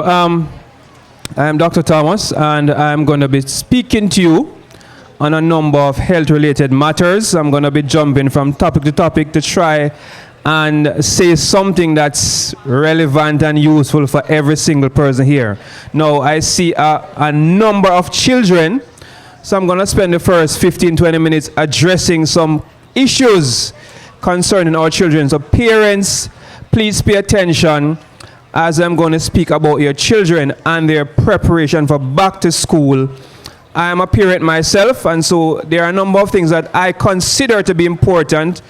Um, I'm Dr. Thomas, and I'm going to be speaking to you on a number of health-related matters. I'm going to be jumping from topic to topic to try and say something that's relevant and useful for every single person here. Now, I see a number of children, so I'm going to spend the first 15-20 minutes addressing some issues concerning our children. So parents, please pay attention as I'm going to speak about your children and their preparation for back to school. I am a parent myself, and so there are a number of things that I consider to be important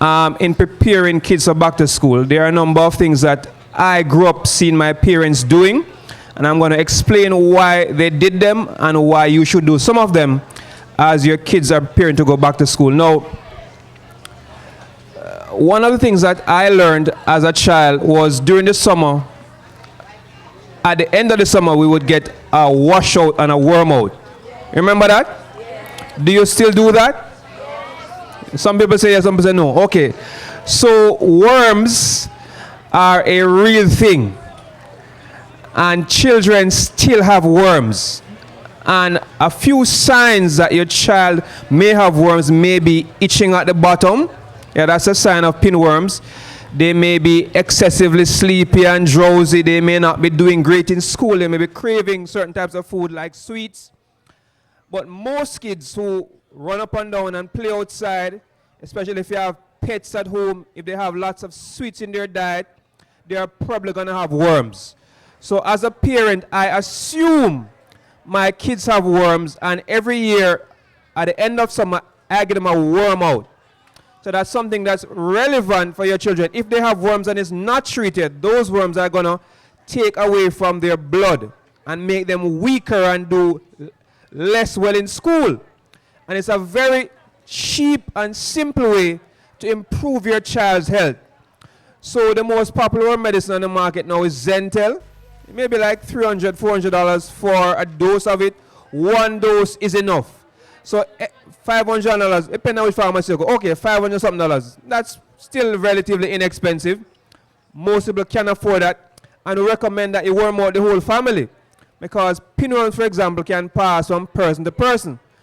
in preparing kids for back to school. There are a number of things that I grew up seeing my parents doing, and I'm going to explain why they did them and why you should do some of them as your kids are preparing to go back to school. Now, one of the things that I learned as a child was during the summer, at the end of the summer, we would get a washout and a worm out. Remember that? Yes. Do you still do that? Yes. Some people say yes, some people say no. Okay. So worms are a real thing. And children still have worms. And a few signs that your child may have worms may be itching at the bottom. Yeah, that's a sign of pinworms. They may be excessively sleepy and drowsy. They may not be doing great in school. They may be craving certain types of food like sweets. But most kids who run up and down and play outside, especially if you have pets at home, if they have lots of sweets in their diet, they are probably going to have worms. So as a parent, I assume my kids have worms, and every year at the end of summer, I get them a worm out. So that's something that's relevant for your children. If they have worms and it's not treated, those worms are going to take away from their blood and make them weaker and do less well in school. And it's a very cheap and simple way to improve your child's health. So the most popular medicine on the market now is Zentel. It may be like $300, $400 for a dose of it. One dose is enough. So $500, depending on which pharmacy you go. Okay, $500 something. That's still relatively inexpensive. Most people can afford that. And we recommend that you worm out the whole family. Because pinworms, for example, can pass from person to person.